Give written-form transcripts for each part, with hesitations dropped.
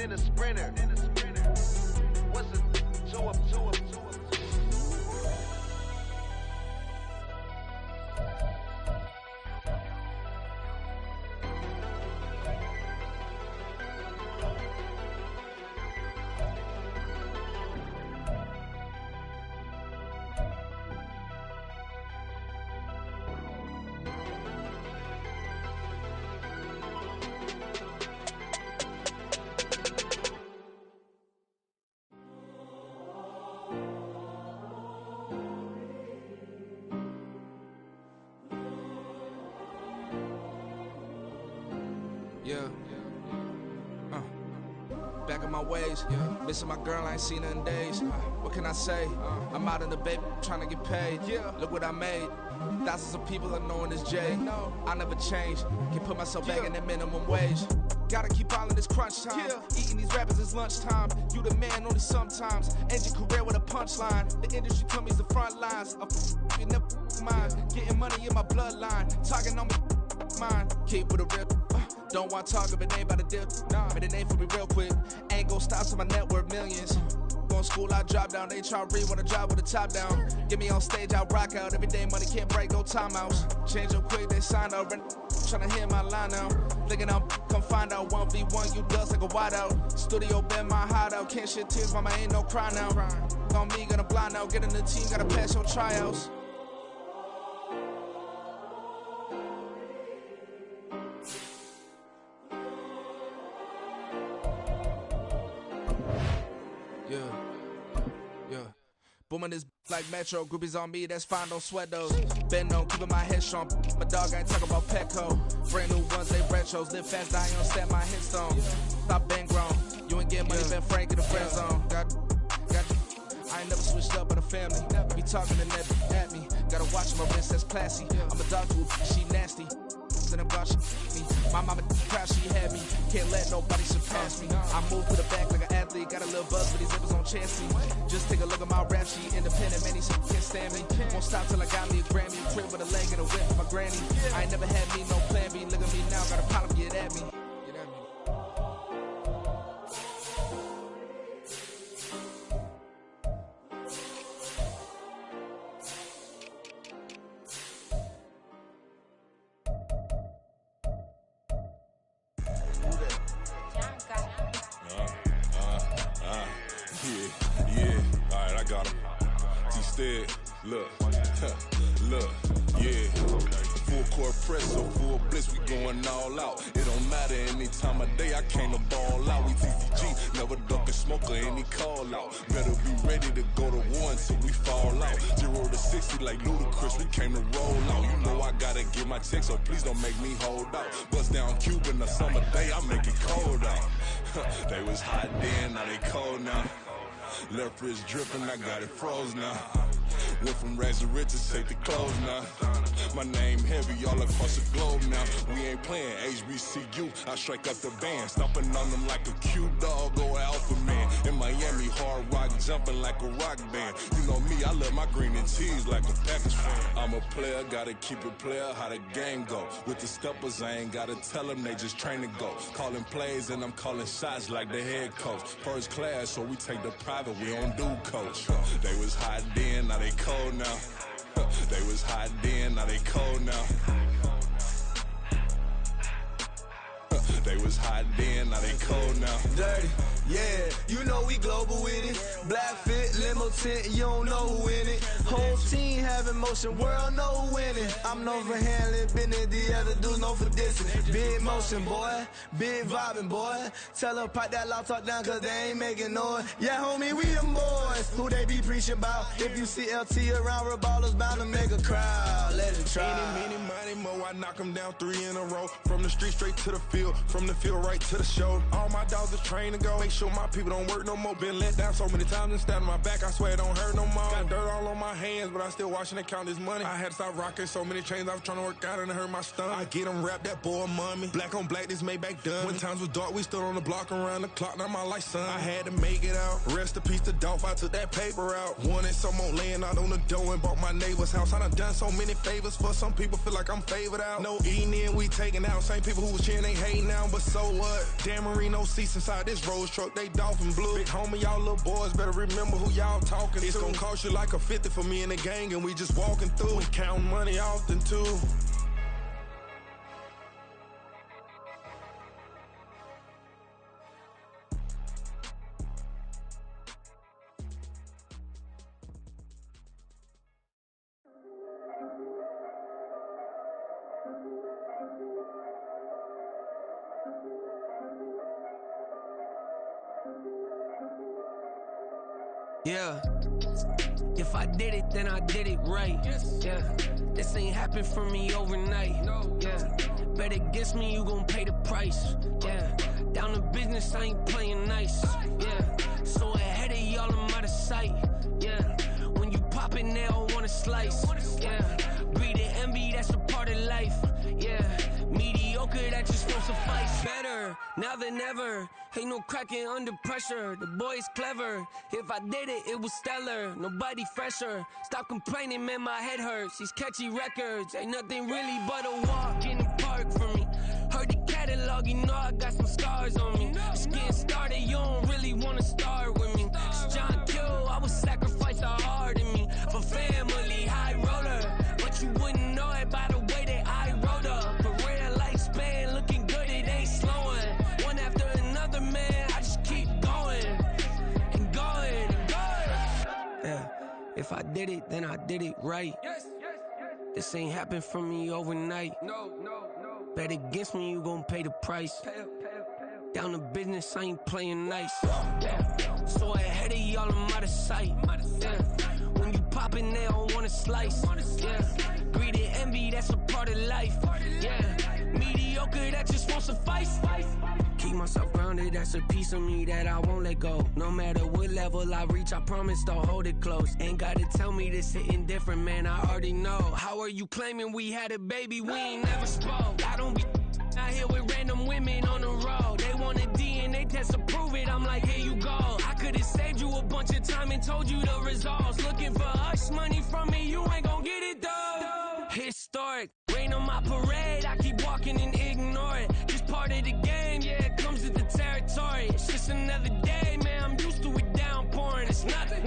in a sprinter. What's a two up? Yeah. Back in my ways, missing my girl, I ain't seen her in days. What can I say? I'm out in the baby, trying to get paid. Look what I made. Thousands of people are knowing this J. I never change. Can put myself back in that minimum wage. Gotta keep all in this crunch time. Eating these rappers is lunchtime. You the man only sometimes. End your career with a punchline. The industry told me it's the front lines. You never mind. Getting money in my bloodline. Talking on me, mine. Keep with a real. Don't want to talk if it ain't about a deal. But it ain't for me real quick. Ain't gon' stop till my net worth millions. Going school, I drop down. They try to read when I drop with the top down. Get me on stage, I rock out. Every day money can't break, no timeouts. Change up quick, they sign up. Tryna hear my line now. Thinking I'm come find out 1v1, you dust like a wideout. Studio been my hideout. Can't shed tears, mama ain't no cry now. On me, gonna blind out. Get in the team, gotta pass your tryouts. Booming this like Metro, groupies on me, that's fine, don't sweat those. Been on, keeping my head strong, my dog ain't talking about Petco. Brand new ones, they retros, live fast, I ain't on set my headstone. Stop been grown, you ain't getting money, been frank in the friend zone. I ain't never switched up on the family. Be talking to that at me, gotta watch my wrist, that's classy. I'm a dog who, she nasty. And I'm glad she me. My mama proud she had me. Can't let nobody surpass me. I move to the back like an athlete. Got a little buzz with these zippers on chassis. Just take a look at my rap sheet. Independent, man, these can't stand me. Won't stop till I got me a Grammy. A crib with a leg and a whip for my granny. I ain't never had me no plan B. Look at me now, got a problem, get at me. Get at me. Look, yeah. Full court press, so full bliss, we going all out. It don't matter any time of day, I came to ball out. We TCG, never duck a smoke or any call out. Better be ready to go to war until we fall out. 0 to 60 like Ludacris, we came to roll out. You know I gotta get my check, so please don't make me hold out. Bust down Cuban a summer day, I make it cold out. They was hot then, now they cold now. Left wrist dripping, I got it froze now. Went from rags to riches, take the clothes now. My name heavy all across the globe now. We ain't playing HBCU, I strike up the band. Stomping on them like a cute dog or alpha man. In Miami, hard rock jumping like a rock band. You know me, I love my green and cheese like a Packers fan. I'm a player, gotta keep it player, how the game go. With the steppers, I ain't gotta tell them, they just train to go. Calling plays and I'm calling shots like the head coach. First class, so we take the private, we don't do coach. They was hot then, now they cold now. They was hot then, now they cold now. They was hot then, now they cold now. Dirty, yeah, you know we global with it. Black fit, limo tint, you don't know who in it. Whole team having motion, world know who winning. I'm known for handling business, the other dudes known for dissing. Big motion, boy, big vibing, boy. Tell them pipe that loud talk down, cause they ain't making noise. Yeah, homie, we them boys, who they be preaching about. If you see LT around, Reballo's bound to make a crowd. Let it try. Eeny, meeny, miny, mo, I knock them down 3 in a row. From the street straight to the field, from the field right to the show. All my dogs are trained to go. Make sure my people don't work no more. Been let down so many times and stand on my back. back, I swear it don't hurt no more. Got dirt all on my hands, but I still watching and count this money. I had to stop rocking so many chains, I was trying to work out and it hurt my stomach. I get them wrapped, that boy mommy. Black on black, this Maybach done. When times was dark, we stood on the block around the clock, now my life son. I had to make it out. Rest in peace to Dolph, I took that paper out. Wanted some more laying out on the door and bought my neighbor's house. I done so many favors for some people, feel like I'm favored out. No eating in, we taking out. Same people who was cheering, they hating now, but so what? Dan Marino seats inside this Rolls truck, they dolphin blue. Big homie, y'all little boys better remember who y'all talking to. It's gonna cost you like a 50 for me and the gang, and we just walking through. We counting money often too. Yeah, if I did it, then I did it right. Yeah, this ain't happened for me overnight. Yeah, bet against me, you gon' pay the price. Yeah, down to business, I ain't playing nice. Yeah, so ahead of y'all, I'm out of sight. Yeah, when you poppin', they all wanna slice. Yeah, greed and envy, that's a part of life. Yeah, mediocre, that just won't suffice. Better now than ever. Ain't no cracking under pressure. The boy's clever. If I did it, it was stellar. Nobody fresher. Stop complaining, man, my head hurts. These catchy records ain't nothing really but a walk in the park for me. Heard the catalog, you know I got some scars on me. Just getting started, you don't really wanna start with me. It's John Kill, I would sacrifice a heart in me for family, high roller. But you wouldn't know it by the way that I wrote up. A real lifespan, looking good, it ain't slowing. One after another, man, I just keep going and going and going. Yeah, if I did it, then I did it right. This ain't happened for me overnight. No. Bet against me, you gon' pay the price. Down to business, I ain't playing nice. Yeah, so ahead of y'all, I'm out of sight. Yeah, when you poppin', they don't wanna slice. Yeah, greed and envy, that's a part of life. Yeah, mediocre, that just won't suffice. Keep myself grounded, that's a piece of me that I won't let go. No matter what level I reach, I promise to hold it close. Ain't gotta tell me this hitting different, man, I already know. How are you claiming we had a baby, we ain't never spoke? I don't be out here with random women on the road. They want a DNA test to prove it, I'm like, here you go. I could've saved you a bunch of time and told you the results. Looking for hush money from me, you ain't gon' get it though. Historic, rain on my parade, I keep walking and ignore it. Just part of the game, yeah, it comes with the territory. It's just another day, man, I'm used to it downpouring. It's nothing.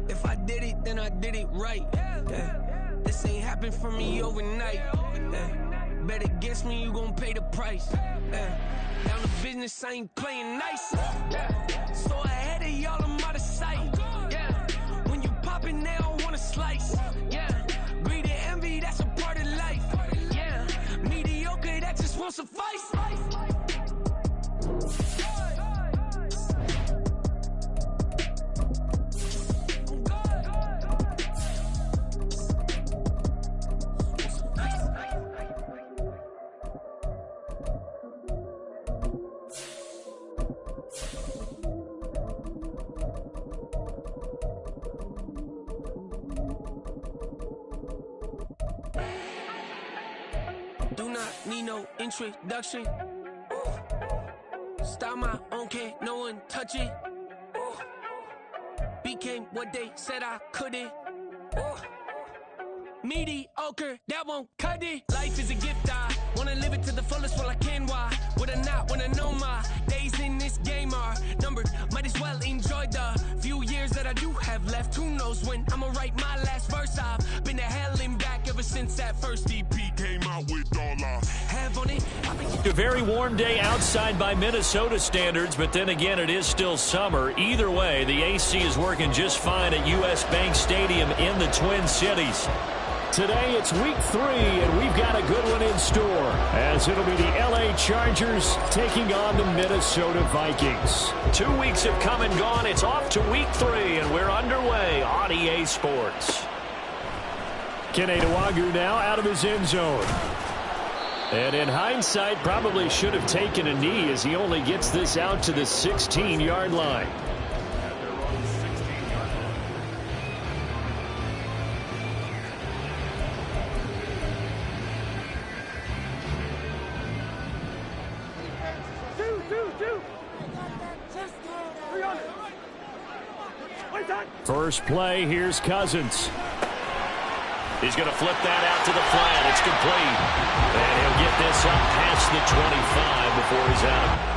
If I did it, then I did it right. Yeah. This ain't happened for me overnight. Yeah. Bet against me, you gon' pay the price. Yeah. Down to business, I ain't playing nice. Yeah. So ahead of y'all, I'm out of sight. Yeah. When you poppin', they don't wanna slice. Yeah. Greed and envy, that's a part of life. Yeah. Mediocre, that just won't suffice. Do not need no introduction. Style my own, can't no one touch it. Became what they said I couldn't. Mediocre, that won't cut it. Life is a gift, I wanna live it to the fullest while I can. Why would I not wanna know my days in this game are numbered? Might as well enjoy the few years that I do have left. Who knows when I'ma write my last verse? I've been to hell and back ever since that first EP came out with all I have on it. A very warm day outside by Minnesota standards, but then again, it is still summer. Either way, the AC is working just fine at US Bank Stadium in the Twin Cities. Today it's week 3, and we've got a good one in store, as it'll be the LA Chargers taking on the Minnesota Vikings. 2 weeks have come and gone. It's off to week 3, and we're underway on EA Sports. Kene Nwangwu now out of his end zone. And in hindsight, probably should have taken a knee as he only gets this out to the 16-yard line. First play, here's Cousins. He's going to flip that out to the flat. It's complete. And he'll get this up past the 25 before he's out.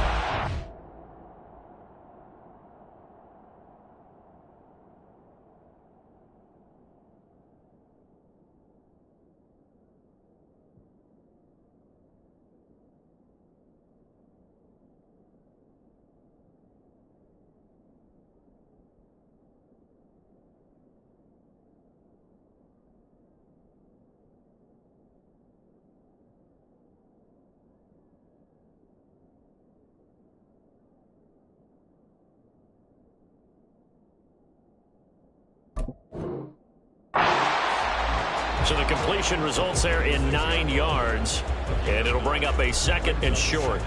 So the completion results there in 9 yards, and it'll bring up a 2nd and short.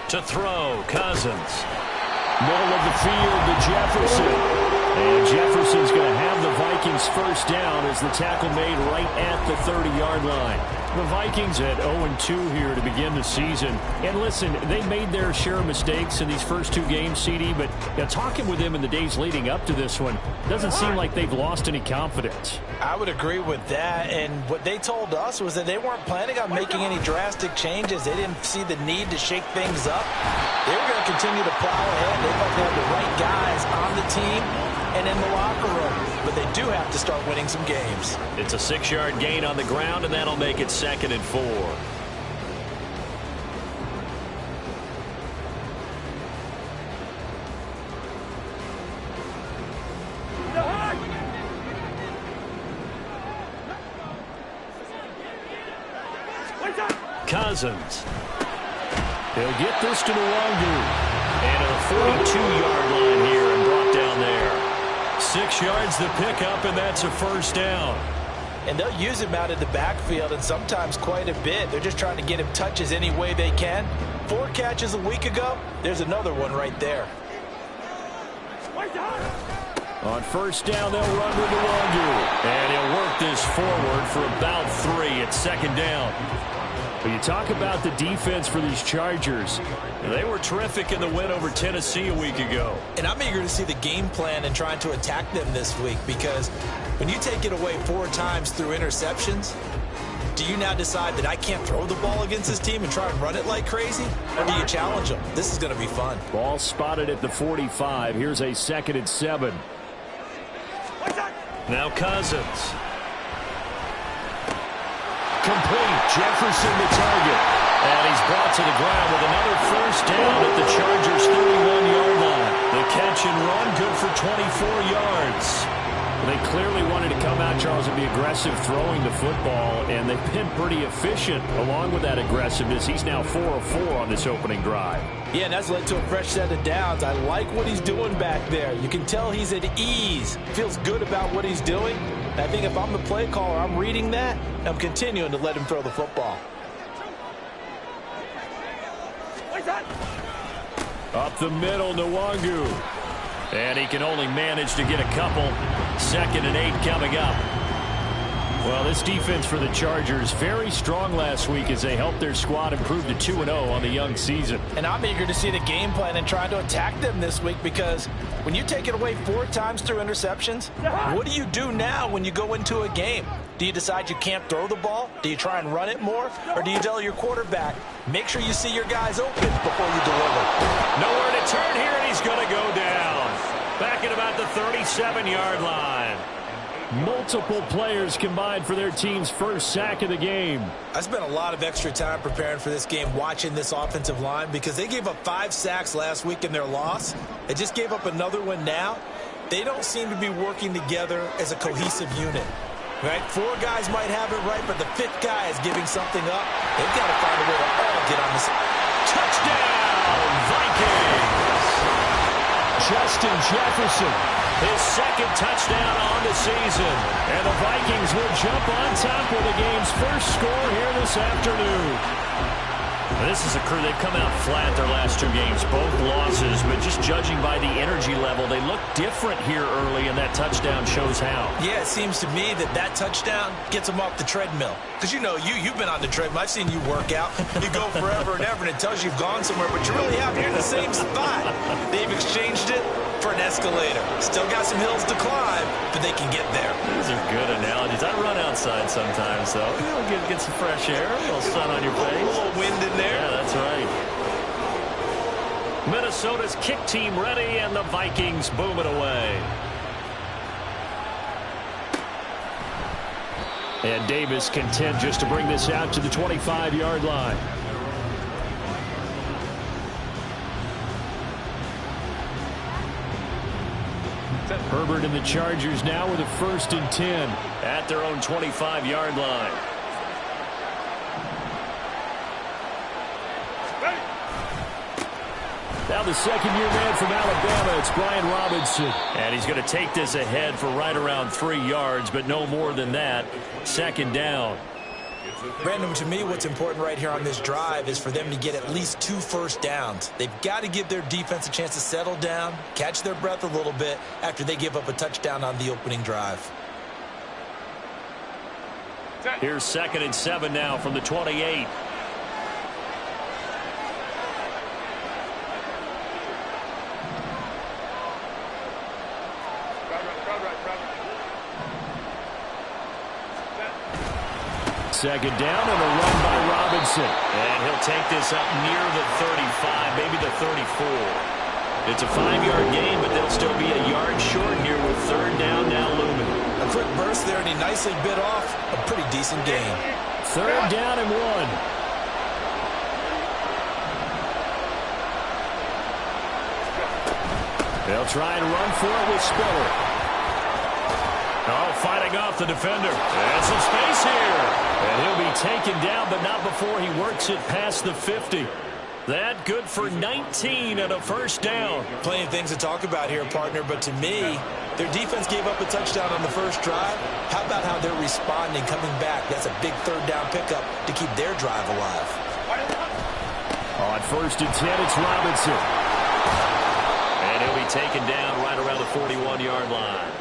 To throw, Cousins. Middle of the field to Jefferson. And Jefferson's going to have the Vikings first down as the tackle made right at the 30-yard line. The Vikings at 0-2 here to begin the season. And listen, they made their share of mistakes in these first 2 games, CD, but talking with them in the days leading up to this one, doesn't seem like they've lost any confidence. I would agree with that, and what they told us was that they weren't planning on making any drastic changes. They didn't see the need to shake things up. They were going to continue to plow ahead. They thought they had the right guys on the team and in the locker room, but they do have to start winning some games. It's a 6-yard gain on the ground, and that'll make it 2nd and 4. Cousins. He'll get this to Nwangu. And a 42-yard line here and brought down there. 6 yards the pickup, and that's a first down. And they'll use him out in the backfield, and sometimes quite a bit. They're just trying to get him touches any way they can. 4 catches a week ago. There's another one right there. On first down, they'll run with Nwangu. And he'll work this forward for about 3 at 2nd down. But you talk about the defense for these Chargers. They were terrific in the win over Tennessee a week ago. And I'm eager to see the game plan and trying to attack them this week, because when you take it away 4 times through interceptions, do you now decide that I can't throw the ball against this team and try and run it like crazy? Or do you challenge them? This is going to be fun. Ball spotted at the 45. Here's a 2nd and 7. Now Cousins. Complete. Jefferson the target. And he's brought to the ground with another first down at the Chargers' 31-yard line. The catch and run good for 24 yards. They clearly wanted to come out, Charles, and be aggressive throwing the football, and they've been pretty efficient along with that aggressiveness. He's now 4 of 4 on this opening drive. Yeah, and that's led to a fresh set of downs. I like what he's doing back there. You can tell he's at ease. Feels good about what he's doing. And I think if I'm the play caller, I'm reading that, and I'm continuing to let him throw the football. Up the middle, Nwangu. And he can only manage to get a couple. 2nd and 8 coming up. Well, this defense for the Chargers, very strong last week as they helped their squad improve to 2-0 on the young season. And I'm eager to see the game plan and trying to attack them this week, because when you take it away 4 times through interceptions, what do you do now when you go into a game? Do you decide you can't throw the ball? Do you try and run it more? Or do you tell your quarterback, make sure you see your guys open before you deliver? Nowhere to turn here, and he's going to go down. Back at about the 37-yard line. Multiple players combined for their team's first sack of the game. I spent a lot of extra time preparing for this game, watching this offensive line, because they gave up 5 sacks last week in their loss. They just gave up another one now. They don't seem to be working together as a cohesive unit. Right? 4 guys might have it right, but the 5th guy is giving something up. They've got to find a way to all get on this. Touchdown, Vikings! Justin Jefferson. His 2nd touchdown on the season. And the Vikings will jump on top with the game's first score here this afternoon. This is a crew, they've come out flat their last 2 games, both losses, but just judging by the energy level, they look different here early, and that touchdown shows how. Yeah, it seems to me that touchdown gets them off the treadmill. Because, you know, you've been on the treadmill. I've seen you work out. You go forever and ever, and it tells you you've gone somewhere, but you really haven't. You're in the same spot. They've exchanged it for an escalator. Still got some hills to climb, but they can get there. These are good analogies. I run outside sometimes, though. Get some fresh air, a little sun on your face. A little wind in there. Yeah, that's right. Minnesota's kick team ready, and the Vikings boom it away. And Davis content just to bring this out to the 25-yard line. Herbert and the Chargers now with a 1st and 10 at their own 25-yard line. Now the second-year man from Alabama, it's Brian Robinson. And he's going to take this ahead for right around 3 yards, but no more than that. 2nd down. Brandon, to me, what's important right here on this drive is for them to get at least 2 first downs. They've got to give their defense a chance to settle down, catch their breath a little bit after they give up a touchdown on the opening drive. Here's 2nd and 7 now from the 28. Second down and a run by Robinson. And he'll take this up near the 35, maybe the 34. It's a 5-yard gain, but they'll still be a yard short here with 3rd down now looming. A quick burst there, and he nicely bit off a pretty decent gain. 3rd down and 1. They'll try and run for it with Spiller. Oh, fighting off the defender. And some space here. And he'll be taken down, but not before he works it past the 50. That good for 19 and a 1st down. Plenty of things to talk about here, partner, but to me, their defense gave up a touchdown on the first drive. How about how they're responding, coming back? That's a big 3rd down pickup to keep their drive alive. On 1st and 10, it's Robinson. And he'll be taken down right around the 41-yard line.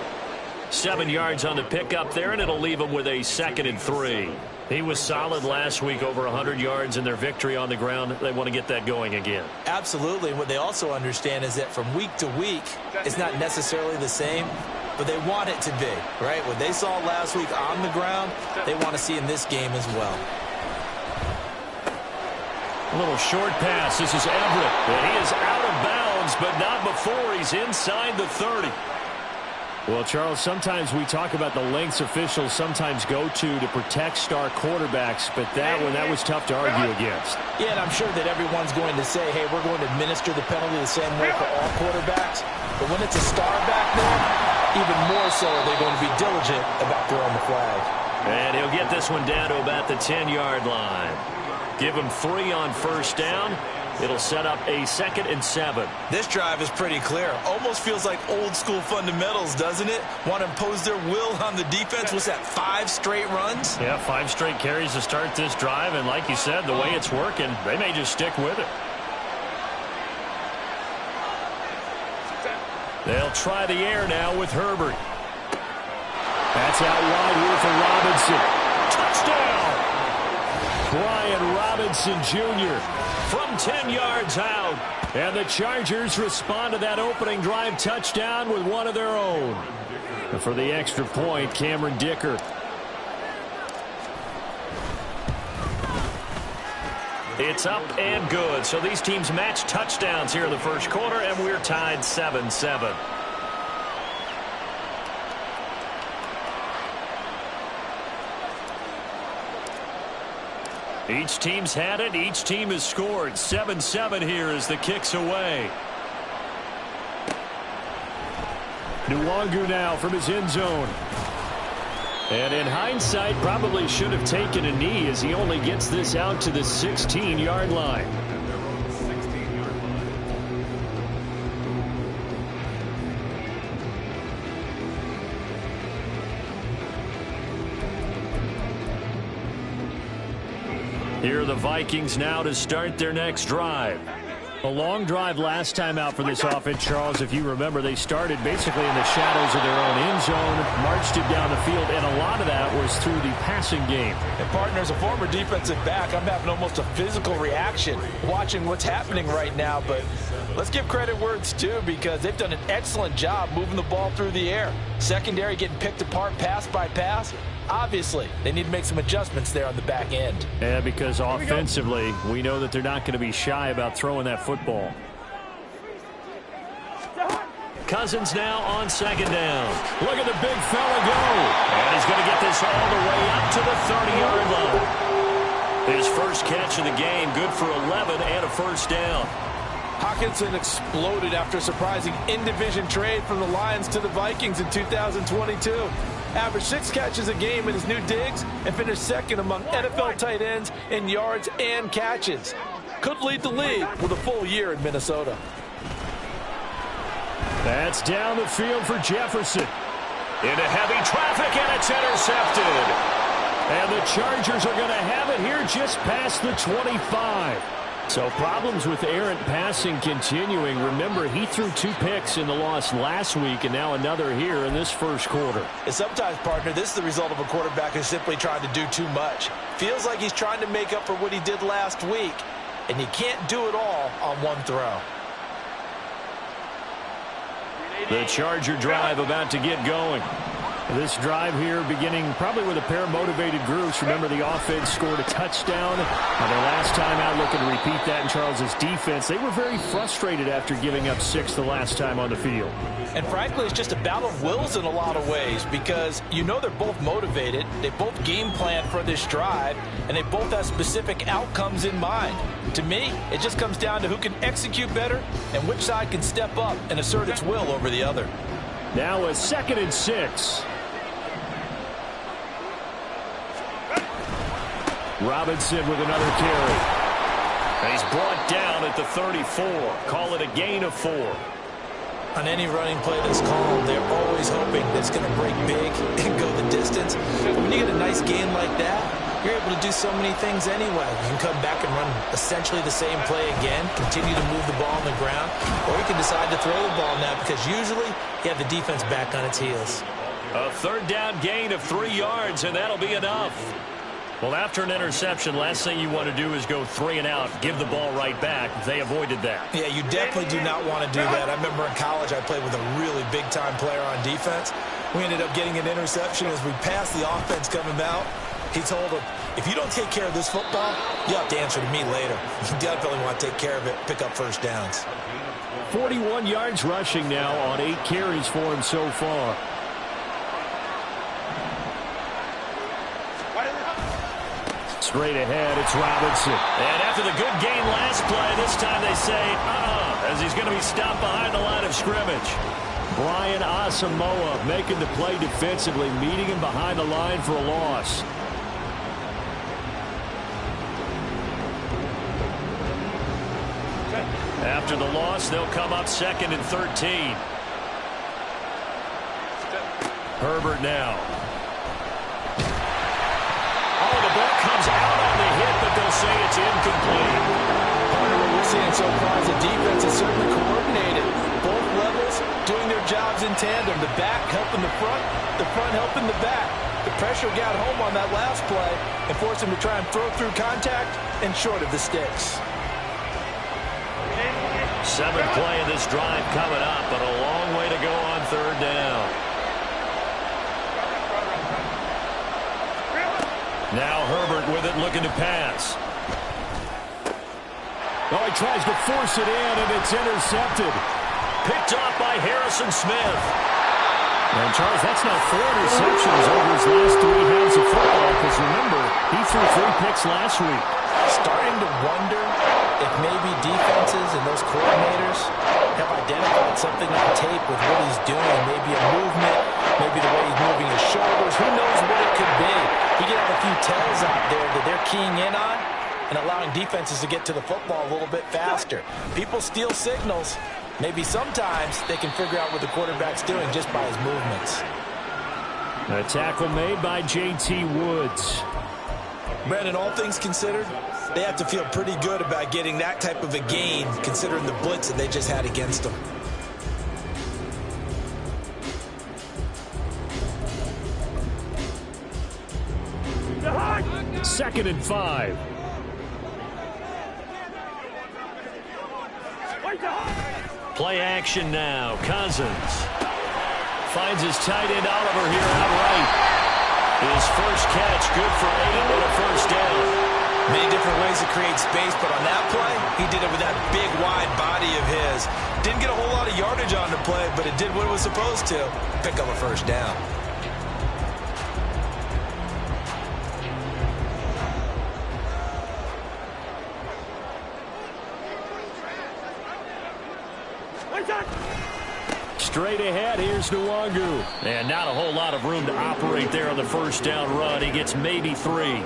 7 yards on the pickup there, and it'll leave him with a 2nd and 3. He was solid last week, over 100 yards in their victory on the ground. They want to get that going again. Absolutely. What they also understand is that from week to week, it's not necessarily the same, but they want it to be, right? What they saw last week on the ground, they want to see in this game as well. A little short pass. This is Everett. And he is out of bounds, but not before he's inside the 30. Well, Charles, sometimes we talk about the lengths officials sometimes go to protect star quarterbacks, but that was tough to argue against. Yeah, and I'm sure that everyone's going to say, hey, we're going to administer the penalty the same way for all quarterbacks. But when it's a star back there, even more so are they going to be diligent about throwing the flag. And he'll get this one down to about the 10-yard line. Give him 3 on 1st down. It'll set up a 2nd and 7. This drive is pretty clear. Almost feels like old school fundamentals, doesn't it? Want to impose their will on the defense. What's that, 5 straight runs? Yeah, 5 straight carries to start this drive. And like you said, the way it's working, they may just stick with it. They'll try the air now with Herbert. That's out wide here for Robinson. Touchdown! Brian Robinson Jr. from 10 yards out. And the Chargers respond to that opening drive touchdown with one of their own. And for the extra point, Cameron Dicker. It's up and good. So these teams match touchdowns here in the first quarter, and we're tied 7-7. Each team's had it. Each team has scored. 7-7 here as the kick's away. Nwangu now from his end zone. And in hindsight, probably should have taken a knee as he only gets this out to the 16-yard line. Here are the Vikings now to start their next drive. A long drive last time out for this offense, Charles. If you remember, they started basically in the shadows of their own end zone, marched it down the field, and a lot of that was through the passing game. And, partner, as a former defensive back, I'm having almost a physical reaction watching what's happening right now. But let's give credit where it's due, because they've done an excellent job moving the ball through the air. Secondary getting picked apart pass by pass. Obviously, they need to make some adjustments there on the back end. Yeah, because offensively, we know that they're not going to be shy about throwing that football. Cousins now on second down. Look at the big fella go. And he's going to get this all the way up to the 30-yard line. His first catch of the game, good for 11 and a first down. Hockenson exploded after a surprising in-division trade from the Lions to the Vikings in 2022. Averaged 6 catches a game in his new digs and finished second among NFL tight ends in yards and catches. Could lead the league with a full year in Minnesota. That's down the field for Jefferson. Into heavy traffic, and it's intercepted. And the Chargers are going to have it here just past the 25. So problems with errant passing continuing. Remember, he threw 2 picks in the loss last week, and now another here in this first quarter. And sometimes, partner, this is the result of a quarterback who's simply trying to do too much. Feels like he's trying to make up for what he did last week, and he can't do it all on one throw. The Charger drive about to get going. This drive here beginning probably with a pair of motivated groups. Remember, the offense scored a touchdown. Now, their last time out, looking to repeat that in Charles's defense. They were very frustrated after giving up 6 the last time on the field. And frankly, it's just a battle of wills in a lot of ways, because you know they're both motivated. They both game plan for this drive, and they both have specific outcomes in mind. To me, it just comes down to who can execute better and which side can step up and assert its will over the other. Now a 2nd and 6. Robinson with another carry. And he's brought down at the 34. Call it a gain of 4. On any running play that's called, they're always hoping that it's going to break big and go the distance. But when you get a nice gain like that, you're able to do so many things anyway. You can come back and run essentially the same play again, continue to move the ball on the ground, or you can decide to throw the ball now, because usually you have the defense back on its heels. A 3rd down gain of 3 yards, and that'll be enough. Well, after an interception, last thing you want to do is go 3 and out, give the ball right back. They avoided that. Yeah, you definitely do not want to do that. I remember in college I played with a really big-time player on defense. We ended up getting an interception as we passed the offense coming out. He told him, if you don't take care of this football, you have to answer to me later. You definitely want to take care of it, pick up first downs. 41 yards rushing now on 8 carries for him so far. Straight ahead, it's Robinson. And after the good gain last play, this time they say, as he's going to be stopped behind the line of scrimmage. Brian Asamoah making the play defensively, meeting him behind the line for a loss. After the loss, they'll come up 2nd and 13. Herbert now. Oh, the ball comes out on the hit, but they'll say it's incomplete. Partner, what we're seeing so far is the defense is certainly coordinated. Both levels doing their jobs in tandem. The back helping the front helping the back. The pressure got home on that last play and forced him to try and throw through contact and short of the sticks. 7th play of this drive coming up, but a long way to go on 3rd down. Now Herbert with it, looking to pass. Oh, he tries to force it in, and it's intercepted. Picked off by Harrison Smith. And, Charles, that's now 4 interceptions over his last 3 hands of football, because, remember, he threw 3 picks last week. Starting to wonder if maybe defenses and those coordinators have identified something on tape with what he's doing. Maybe a movement, maybe the way he's moving his shoulders. Who knows what it could be? He could have a few tells out there that they're keying in on and allowing defenses to get to the football a little bit faster. People steal signals. Maybe sometimes they can figure out what the quarterback's doing just by his movements. A tackle made by J.T. Woods. Brandon, all things considered, They have to feel pretty good about getting that type of a gain, considering the blitz that they just had against them. Second and 5. Play action now. Cousins finds his tight end Oliver here outright. His first catch, good for 8 and a first down. Many different ways to create space, but on that play, he did it with that big, wide body of his. Didn't get a whole lot of yardage on the play, but it did what it was supposed to. Pick up a first down. Straight ahead, here's Nwangu. And not a whole lot of room to operate there on the first down run. He gets maybe 3.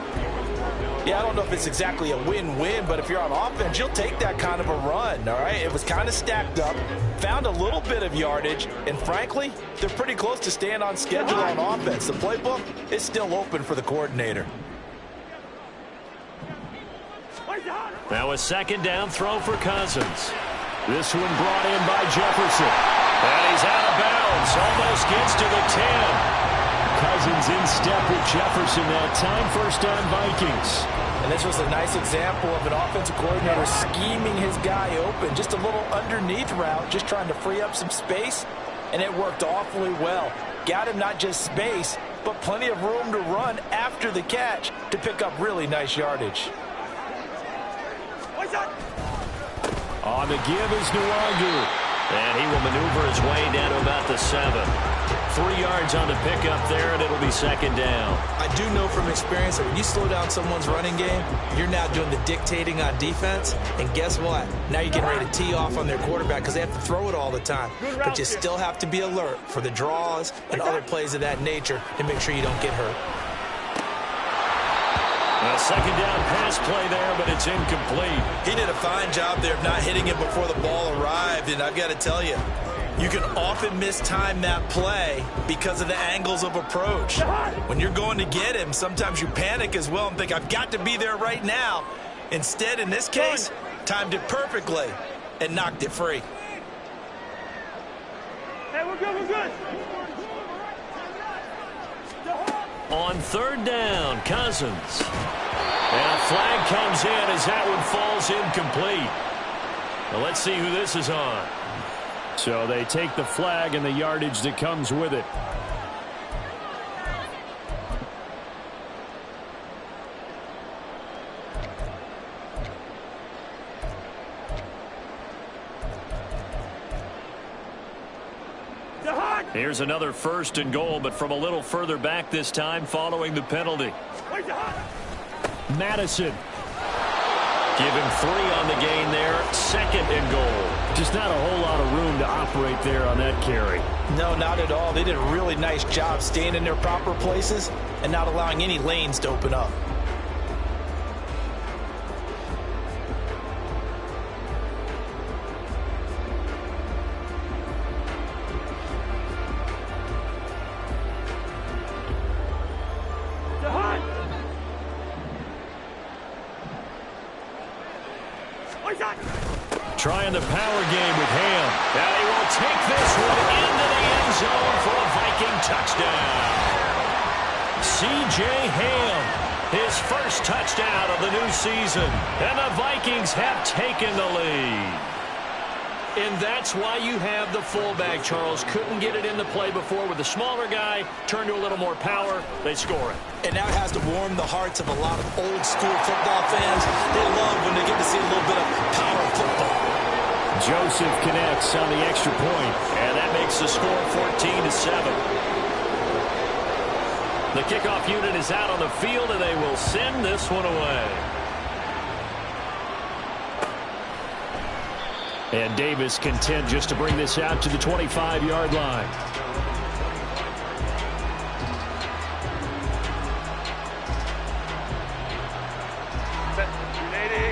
Yeah, I don't know if it's exactly a win-win, but if you're on offense, you'll take that kind of a run, all right? It was kind of stacked up, found a little bit of yardage, and frankly, they're pretty close to staying on schedule on offense. The playbook is still open for the coordinator. Now a second down throw for Cousins. This one brought in by Jefferson. And he's out of bounds, almost gets to the 10. Cousins in step with Jefferson that time. First down, Vikings. And this was a nice example of an offensive coordinator scheming his guy open. Just a little underneath route, just trying to free up some space, and it worked awfully well. Got him not just space, but plenty of room to run after the catch to pick up really nice yardage. On the give is Nwangu. And he will maneuver his way down to about the 7. 3 yards on the pickup there, and it'll be second down. I do know from experience that when you slow down someone's running game, you're now doing the dictating on defense. And guess what? Now you're getting ready to tee off on their quarterback because they have to throw it all the time. But you still have to be alert for the draws and other plays of that nature to make sure you don't get hurt. A second down pass play there, but it's incomplete. He did a fine job there of not hitting it before the ball arrived, and I've got to tell you, you can often mistime that play because of the angles of approach. When you're going to get him, sometimes you panic as well and think, I've got to be there right now. Instead, in this case, timed it perfectly and knocked it free. Hey, we're good. On third down, Cousins. And a flag comes in as that one falls incomplete. Well, let's see who this is on. So they take the flag and the yardage that comes with it. Here's another first and goal, but from a little further back this time following the penalty. Madison. Give him 3 on the gain there. Second and goal. Just not a whole lot of room to operate there on that carry. No, not at all. They did a really nice job staying in their proper places and not allowing any lanes to open up. Trying the power game with Ham. And he will take this one into the end zone for a Viking touchdown. C.J. Ham, his first touchdown of the new season. And the Vikings have taken the lead. And that's why you have the fullback, Charles. Couldn't get it into play before with the smaller guy. Turned to a little more power. They score it. And now it has to warm the hearts of a lot of old-school football fans. They love when they get to see a little bit of power football. Joseph connects on the extra point, and that makes the score 14-7. The kickoff unit is out on the field, and they will send this one away. And Davis content just to bring this out to the 25-yard line.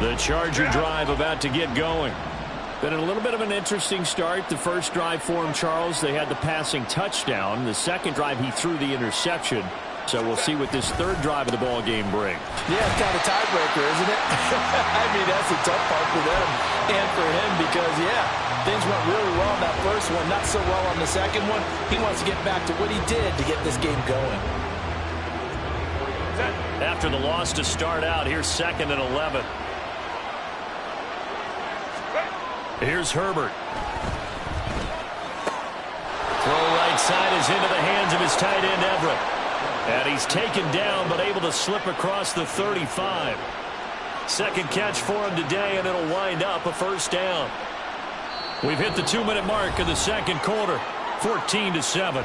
The Charger drive about to get going. Been a little bit of an interesting start. The first drive for him, Charles, they had the passing touchdown. The second drive, he threw the interception. So we'll see what this third drive of the ball game brings. Yeah, it's kind of tiebreaker, isn't it? I mean, that's the tough part for them and for him because, yeah, things went really well in that first one, not so well on the second one. He wants to get back to what he did to get this game going. After the loss to start out, here's 2nd and 11. Here's Herbert. Throw right side is into the hands of his tight end, Everett. And he's taken down, but able to slip across the 35. Second catch for him today, and it'll wind up a first down. We've hit the 2-minute mark of the second quarter, 14-7.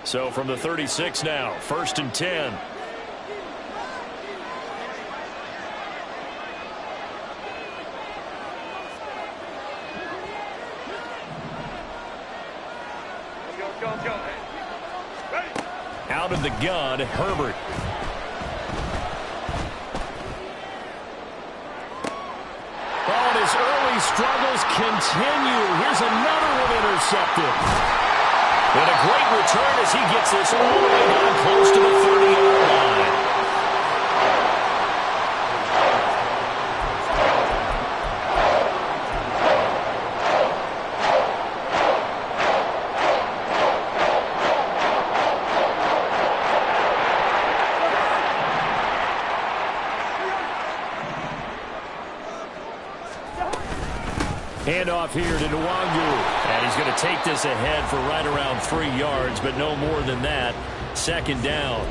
So from the 36 now, 1st and 10. Out of the gun, Herbert. Oh, and his early struggles continue. Here's another one intercepted. And a great return as he gets this all the way down close to the 30-yard line. Handoff here to Nwangu. And he's going to take this ahead for right around 3 yards, but no more than that. 2nd down.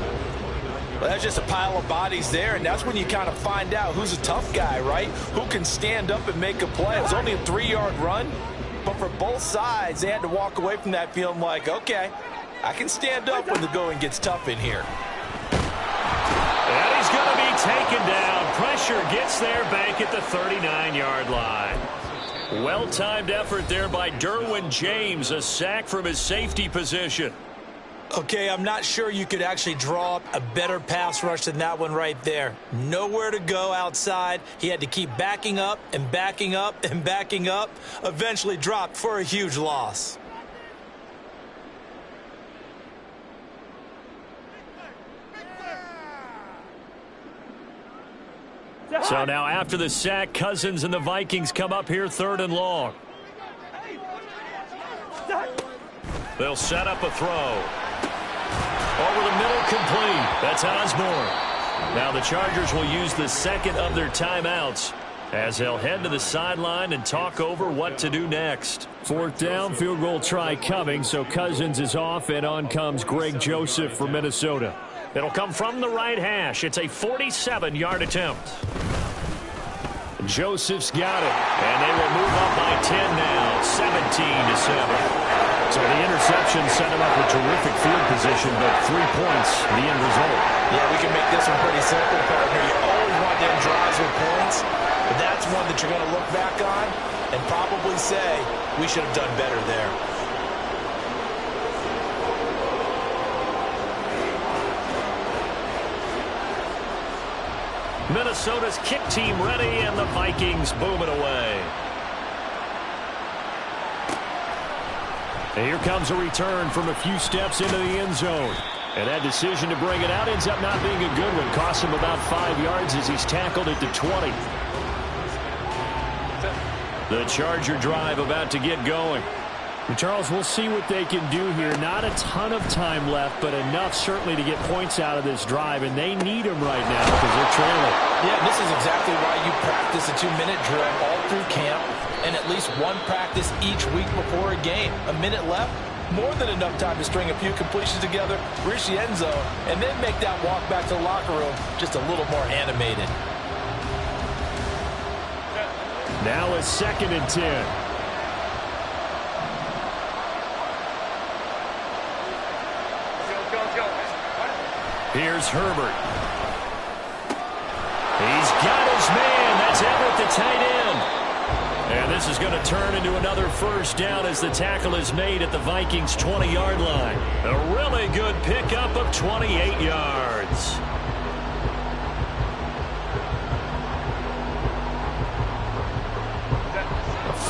Well, that's just a pile of bodies there, and that's when you kind of find out who's a tough guy, right? Who can stand up and make a play. It was only a 3-yard run, but for both sides, they had to walk away from that feeling like, okay, I can stand up when the going gets tough in here. And he's going to be taken down. Pressure gets there back at the 39-yard line. Well-timed effort there by Derwin James, a sack from his safety position. Okay, I'm not sure you could actually draw up a better pass rush than that one right there. Nowhere to go outside. He had to keep backing up and backing up and backing up. Eventually dropped for a huge loss. So now after the sack, Cousins and the Vikings come up here 3rd and long. They'll set up a throw. Over the middle, complete. That's Osborne. Now the Chargers will use the 2nd of their timeouts as they'll head to the sideline and talk over what to do next. 4th down, field goal try coming, so Cousins is off, and on comes Greg Joseph for Minnesota. It'll come from the right hash. It's a 47-yard attempt. Joseph's got it, and they will move up by 10 now, 17-7. So the interception set him up with terrific field position, but 3 points, the end result. Yeah, we can make this one pretty simple, partner. You always want them drives with points, but that's one that you're going to look back on and probably say, we should have done better there. Minnesota's kick team ready, and the Vikings boom it away. And here comes a return from a few steps into the end zone. And that decision to bring it out ends up not being a good one. Costs him about 5 yards as he's tackled at the 20. The Charger drive about to get going. And Charles, we'll see what they can do here. Not a ton of time left, but enough certainly to get points out of this drive, and they need them right now because they're trailing. Yeah, this is exactly why you practice a 2-minute drill all through camp and at least one practice each week before a game. A minute left, more than enough time to string a few completions together, reach the end zone, and then make that walk back to the locker room just a little more animated. Now a 2nd and 10. Here's Herbert. He's got his man. That's Everett, the tight end. And this is going to turn into another first down as the tackle is made at the Vikings' 20-yard line. A really good pickup of 28 yards.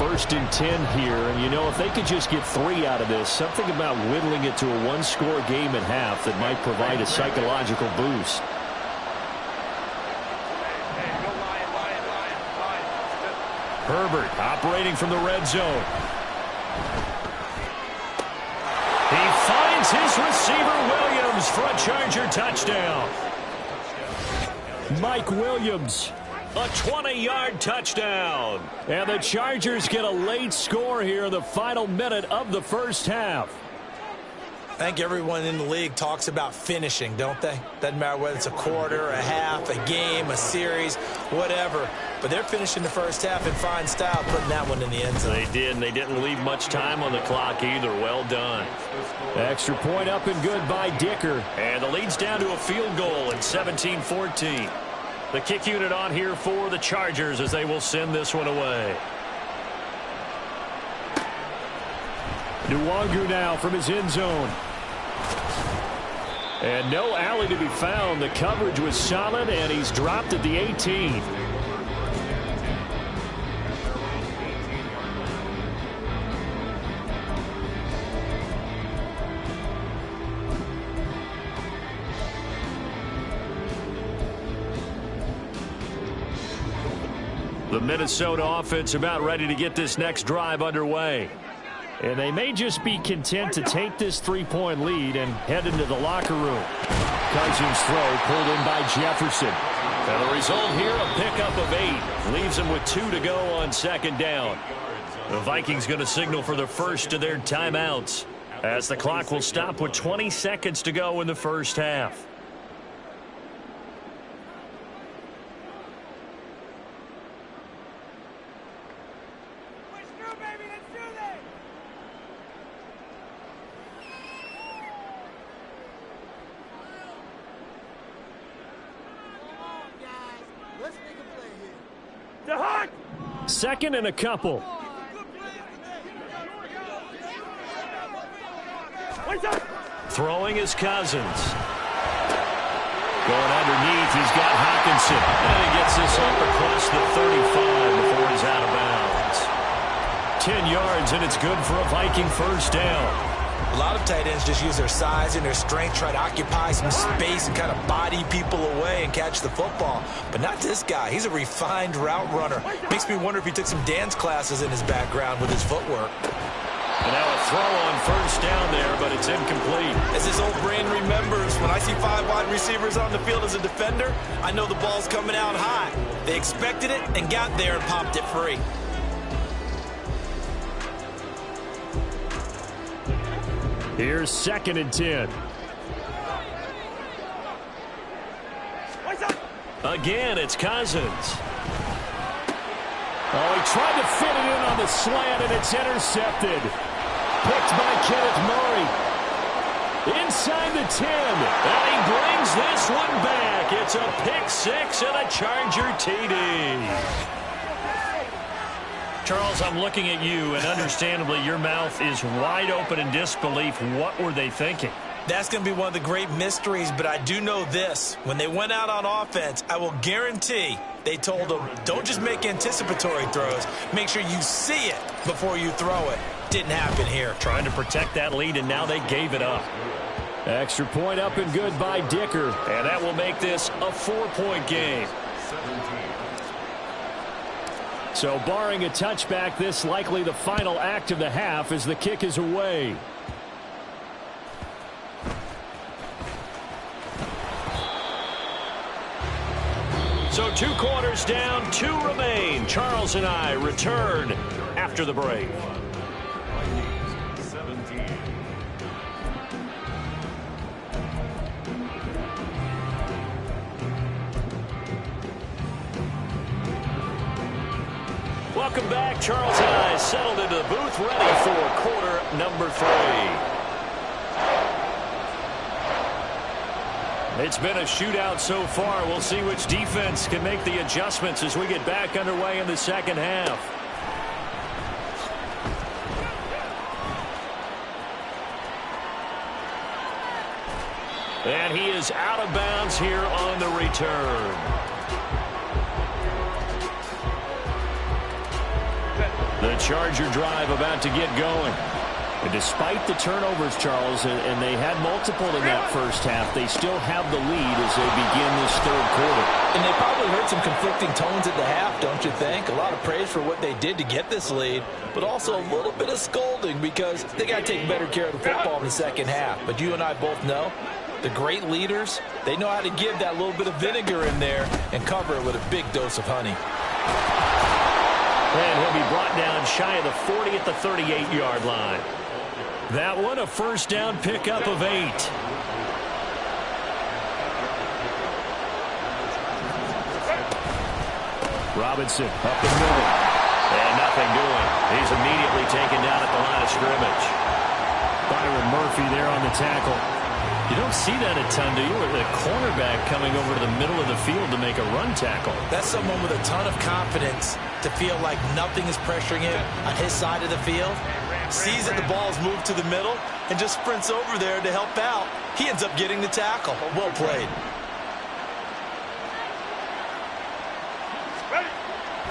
1st and 10 here. And, you know, if they could just get 3 out of this, something about whittling it to a one-score game at half that might provide a psychological boost. Herbert operating from the red zone. He finds his receiver Williams for a Charger touchdown. Mike Williams, a 20-yard touchdown. And the Chargers get a late score here in the final minute of the first half. I think everyone in the league talks about finishing, don't they? Doesn't matter whether it's a quarter, a half, a game, a series, whatever. But they're finishing the first half in fine style, putting that one in the end zone. They did, and they didn't leave much time on the clock either. Well done. Extra point up and good by Dicker. And the lead's down to a field goal at 17-14. The kick unit on here for the Chargers as they will send this one away. Nwangu now from his end zone. And no alley to be found. The coverage was solid, and he's dropped at the 18. The Minnesota offense about ready to get this next drive underway. And they may just be content to take this 3-point lead and head into the locker room. Cousins' throw pulled in by Jefferson. And the result here, a pickup of 8. Leaves them with 2 to go on 2nd down. The Vikings going to signal for the first of their timeouts, as the clock will stop with 20 seconds to go in the first half. Second and a couple. Throwing is Cousins. Going underneath, he's got Hawkinson. And he gets this up across the 35 before he's out of bounds. 10 yards, and it's good for a Viking first down. A lot of tight ends just use their size and their strength, try to occupy some space and kind of body people away and catch the football. But not this guy. He's a refined route runner. Makes me wonder if he took some dance classes in his background with his footwork. And now a throw on first down there, but it's incomplete. As his old brain remembers, when I see 5 wide receivers on the field as a defender, I know the ball's coming out high. They expected it and got there and popped it free. Here's 2nd and 10. Again, it's Cousins. Oh, he tried to fit it in on the slant, and it's intercepted. Picked by Kenneth Murray. Inside the 10. And he brings this one back. It's a pick 6 and a Charger TD. Charles, I'm looking at you, and understandably, your mouth is wide open in disbelief. What were they thinking? That's going to be one of the great mysteries, but I do know this. When they went out on offense, I will guarantee they told them, don't just make anticipatory throws. Make sure you see it before you throw it. Didn't happen here. Trying to protect that lead, and now they gave it up. Extra point up and good by Dicker, and that will make this a 4-point game. So barring a touchback, this likely the final act of the half as the kick is away. So 2 quarters down, 2 remain. Charles and I return after the break. Welcome back. Charles and I settled into the booth, ready for quarter number 3. It's been a shootout so far. We'll see which defense can make the adjustments as we get back underway in the second half. And he is out of bounds here on the return. The Charger drive about to get going. And despite the turnovers, Charles, and they had multiple in that first half, they still have the lead as they begin this third quarter. And they probably heard some conflicting tones at the half, don't you think? A lot of praise for what they did to get this lead, but also a little bit of scolding because they got to take better care of the football in the second half. But you and I both know the great leaders, they know how to give that little bit of vinegar in there and cover it with a big dose of honey. And he'll be brought down shy of the 40 at the 38-yard line. That one a first down pickup of 8. Robinson up the middle. And nothing doing. He's immediately taken down at the line of scrimmage. Byron Murphy there on the tackle. You don't see that a ton, do you? With a cornerback coming over to the middle of the field to make a run tackle. That's someone with a ton of confidence to feel like nothing is pressuring him on his side of the field. Sees that the ball is moved to the middle and just sprints over there to help out. He ends up getting the tackle. Well played.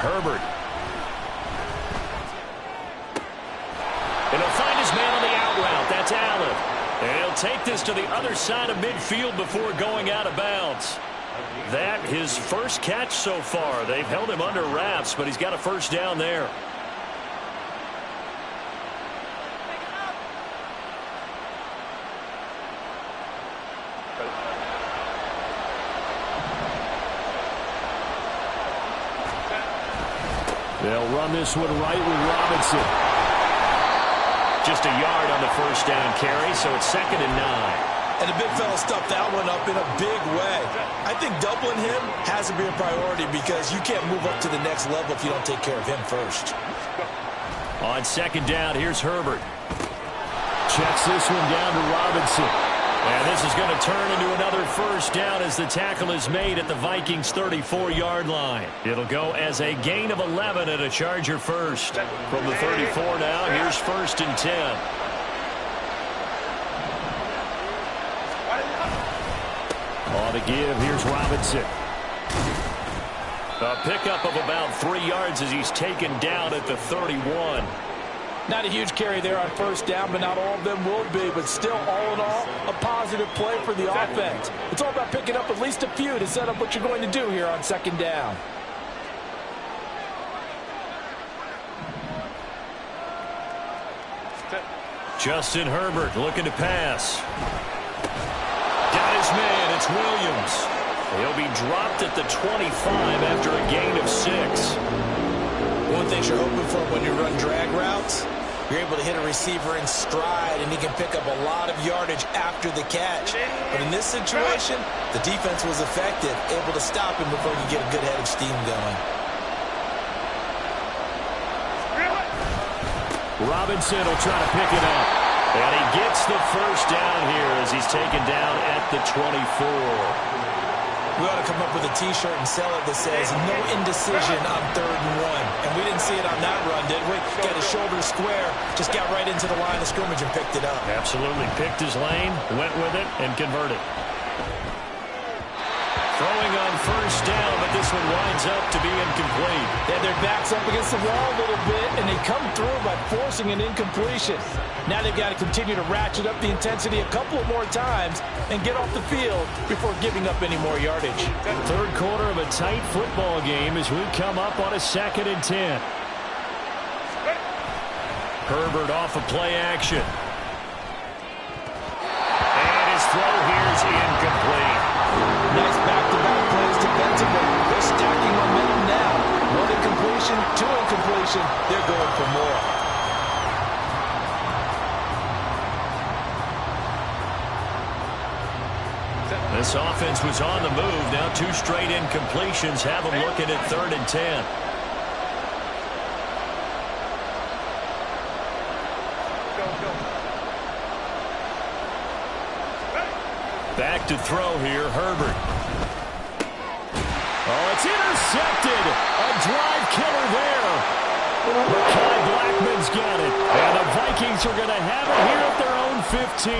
Herbert. And he'll find his man on the out route. That's Allen. And he'll take this to the other side of midfield before going out of bounds. That his first catch so far. They've held him under wraps, but he's got a first down there. They'll run this one right with Robinson. Just a yard on the first down carry, so it's 2nd and 9. And the big fella stuffed that one up in a big way. I think doubling him has to be a priority because you can't move up to the next level if you don't take care of him first. On 2nd down, here's Herbert. Checks this one down to Robinson. And this is going to turn into another first down as the tackle is made at the Vikings' 34-yard line. It'll go as a gain of 11 at a Charger first. From the 34 now, here's 1st and 10. On the give, here's Robinson. A pickup of about 3 yards as he's taken down at the 31. Not a huge carry there on first down, but not all of them will be. But still, all in all, a positive play for the offense. It's all about picking up at least a few to set up what you're going to do here on 2nd down. Justin Herbert looking to pass. Got his man. It's Williams. He'll be dropped at the 25 after a gain of 6. One thing you're hoping for when you run drag routes, you're able to hit a receiver in stride, and he can pick up a lot of yardage after the catch. But in this situation, the defense was effective, able to stop him before he get a good head of steam going. Robinson will try to pick it up. And he gets the first down here as he's taken down at the 24. We ought to come up with a T-shirt and sell it that says no indecision on 3rd and 1. And we didn't see it on that run, did we? Got his shoulder square, just got right into the line of scrimmage and picked it up. Absolutely. Picked his lane, went with it, and converted. Throwing on first down, but this one winds up to be incomplete. They had their backs up against the wall a little bit, and they come through by forcing an incompletion. Now they've got to continue to ratchet up the intensity a couple of more times and get off the field before giving up any more yardage. Third quarter of a tight football game as we come up on a 2nd and 10. Herbert off of play action. And his throw here is incomplete. Nice back-to-back plays defensively. They're stacking momentum now. 1 incompletion, 2 incompletion. They're going for more. This offense was on the move. Now 2 straight incompletions have them looking at 3rd and 10. Back to throw here, Herbert. Oh, it's intercepted. A drive killer there. Mekhi Blackman's got it. And the Vikings are going to have it here at their own 15.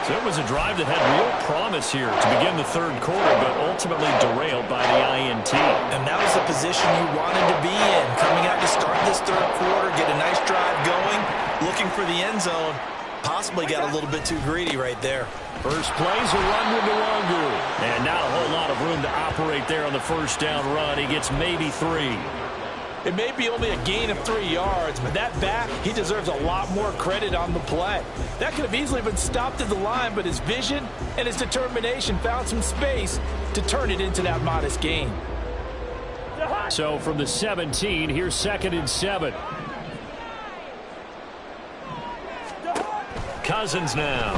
So it was a drive that had real promise here to begin the third quarter, but ultimately derailed by the INT. And that was the position you wanted to be in. Coming out to start this third quarter, get a nice drive going, looking for the end zone. Possibly got a little bit too greedy right there. First play's a run with Nwangu. And not a whole lot of room to operate there on the first down run. He gets maybe 3. It may be only a gain of 3 yards, but that back, he deserves a lot more credit on the play. That could have easily been stopped at the line, but his vision and his determination found some space to turn it into that modest gain. So from the 17, here's 2nd and 7. Cousins now.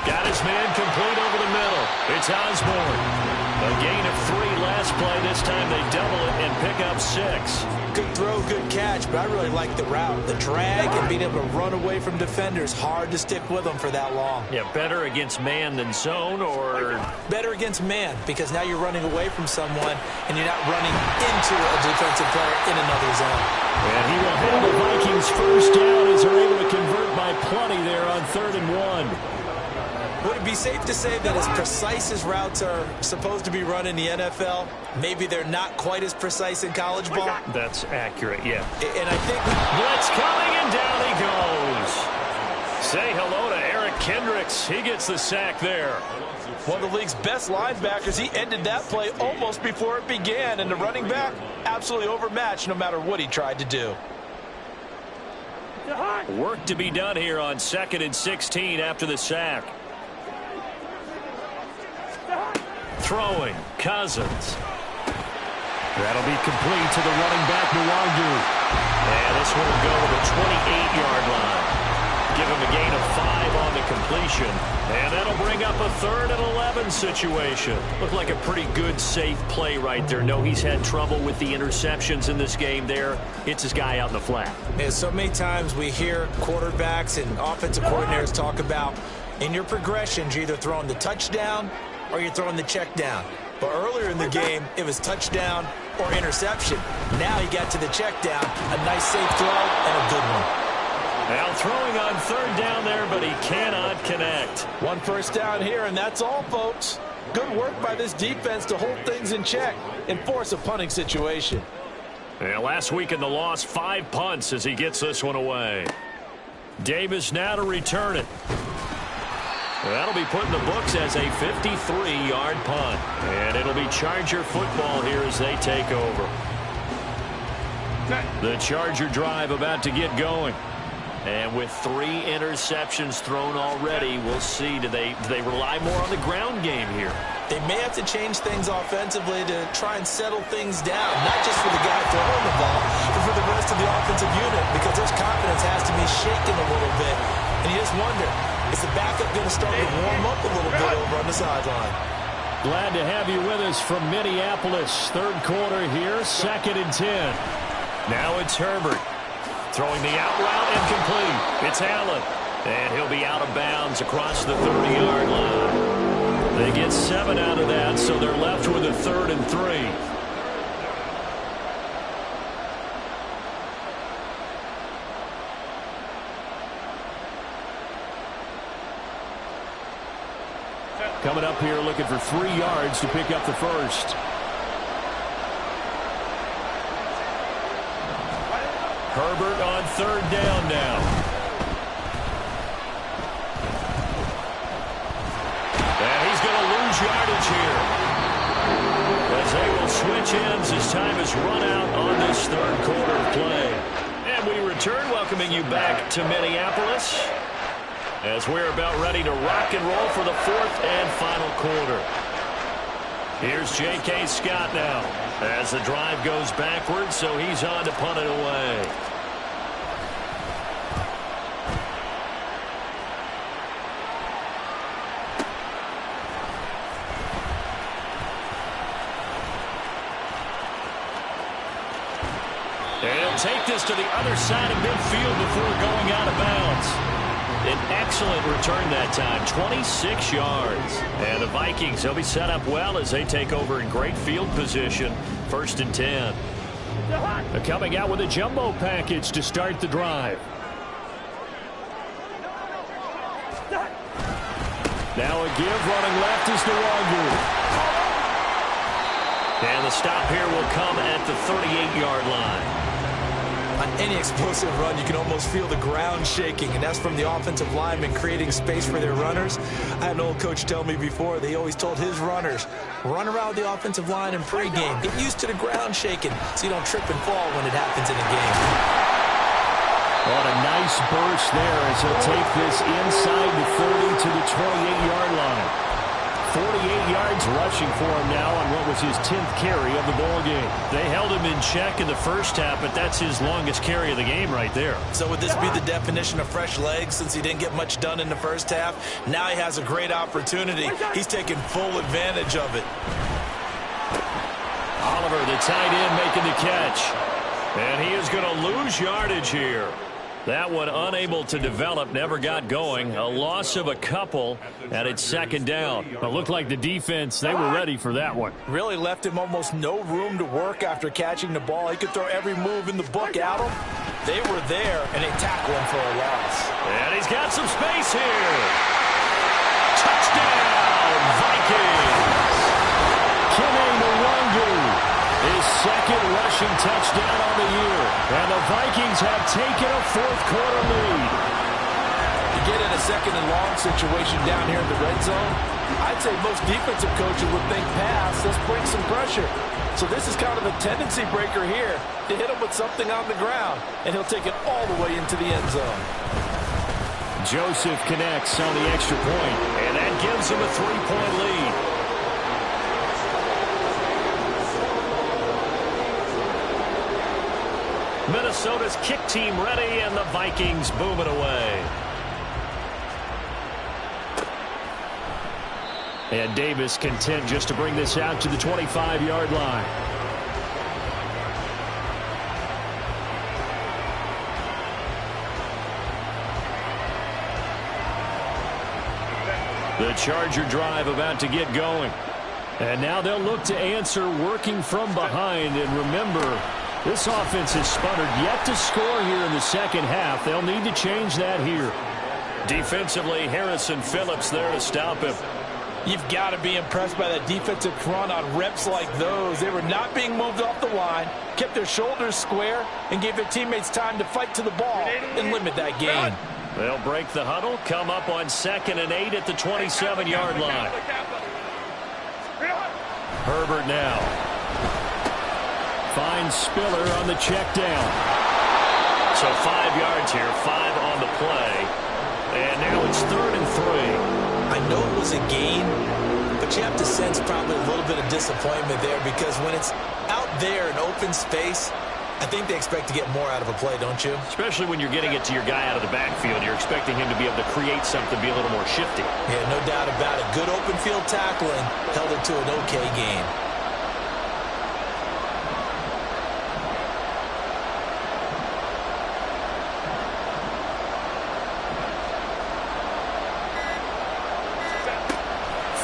Got his man complete over the middle. It's Osborne. A gain of 3 last play. This time they double it and pick up 6. Good throw, good catch, but I really like the route. The drag and being able to run away from defenders. Hard to stick with them for that long. Yeah, better against man than zone, or? Better against man, because now you're running away from someone and you're not running into a defensive player in another zone. And he will have the Vikings first down as they're able to convert by plenty there on 3rd and 1. Would it be safe to say that as precise as routes are supposed to be run in the NFL, maybe they're not quite as precise in college ball? That's accurate, yeah. And I think blitz coming, and down he goes. Say hello to Eric Kendricks. He gets the sack there. One of the league's best linebackers. He ended that play almost before it began, and the running back absolutely overmatched no matter what he tried to do. Work to be done here on 2nd and 16 after the sack. Throwing, Cousins. That'll be complete to the running back, Nwangu. And this one will go to the 28-yard line. Give him a gain of 5 on the completion. And that'll bring up a 3rd and 11 situation. Looked like a pretty good, safe play right there. No, he's had trouble with the interceptions in this game there. It's his guy out in the flat. Yeah, so many times we hear quarterbacks and offensive coordinators talk about in your progressions, you're either throwing the touchdown or you're throwing the check down. But earlier in the game, it was touchdown or interception. Now he got to the check down, a nice safe throw and a good one. Now throwing on 3rd down there, but he cannot connect. 1 first down here, and that's all, folks. Good work by this defense to hold things in check and force a punting situation. Yeah, last week in the loss, 5 punts as he gets this one away. Davis now to return it. That'll be put in the books as a 53-yard punt. And it'll be Charger football here as they take over. The Charger drive about to get going. And with 3 interceptions thrown already, we'll see. Do they rely more on the ground game here? They may have to change things offensively to try and settle things down, not just for the guy throwing the ball, but for the rest of the offensive unit, because their confidence has to be shaken a little bit. And you just wonder, is the backup going to start to warm up a little bit over on the sideline? Glad to have you with us from Minneapolis. 3rd quarter here, 2nd and 10. Now it's Herbert. Throwing the out route incomplete. It's Allen. And he'll be out of bounds across the 30-yard line. They get 7 out of that, so they're left with a 3rd and 3. Coming up here looking for 3 yards to pick up the first. Herbert on 3rd down now. And he's going to lose yardage here, as they will switch ends as time is run out on this 3rd quarter of play. And we return, welcoming you back to Minneapolis as we're about ready to rock and roll for the 4th and final quarter. Here's J.K. Scott now as the drive goes backwards, so he's on to punt it away. And he'll take this to the other side of midfield before going out of bounds. An excellent return that time, 26 yards. And the Vikings, they'll be set up well as they take over in great field position, 1st and 10. They're coming out with a jumbo package to start the drive. Now a give, running left is Nwangu. And the stop here will come at the 38-yard line. On any explosive run, you can almost feel the ground shaking, and that's from the offensive linemen creating space for their runners. I had an old coach tell me before, they always told his runners, run around the offensive line in pregame. Get used to the ground shaking so you don't trip and fall when it happens in a game. What a nice burst there as he'll take this inside the 30 to the 28-yard line. 48 yards rushing for him now on what was his 10th carry of the ball game. They held him in check in the first half, but that's his longest carry of the game right there. So would this be the definition of fresh legs since he didn't get much done in the first half? Now he has a great opportunity. He's taking full advantage of it. Oliver, the tight end, making the catch. And he is going to lose yardage here. That one unable to develop, never got going. A loss of a couple, and it's second down. It looked like the defense, they were ready for that one. Really left him almost no room to work after catching the ball. He could throw every move in the book at him. They were there, and they tackled him for a loss. And he's got some space here. Touchdown, Vikings! Kene Nwangu. His second rushing touchdown on the year. And the Vikings have taken a fourth-quarter lead. You get in a second and long situation down here in the red zone, I'd say most defensive coaches would think pass, let's bring some pressure. So this is kind of a tendency breaker here to hit him with something on the ground, and he'll take it all the way into the end zone. Joseph connects on the extra point, and that gives him a 3-point lead. Minnesota's kick team ready, and the Vikings boom it away. And Davis content just to bring this out to the 25-yard line. The Charger drive about to get going. And now they'll look to answer working from behind. And remember, this offense has sputtered yet to score here in the second half. They'll need to change that here. Defensively, Harrison Phillips there to stop him. You've got to be impressed by that defensive front on reps like those. They were not being moved off the line, kept their shoulders square, and gave their teammates time to fight to the ball and limit that gain. They'll break the huddle, come up on 2nd and 8 at the 27-yard line. Herbert now. Finds Spiller on the check down. So 5 yards here, 5 on the play. And now it's 3rd and 3. I know it was a gain, but you have to sense probably a little bit of disappointment there because when it's out there in open space, I think they expect to get more out of a play, don't you? Especially when you're getting it to your guy out of the backfield. You're expecting him to be able to create something, be a little more shifty. Yeah, no doubt about it. Good open field tackling held it to an okay gain.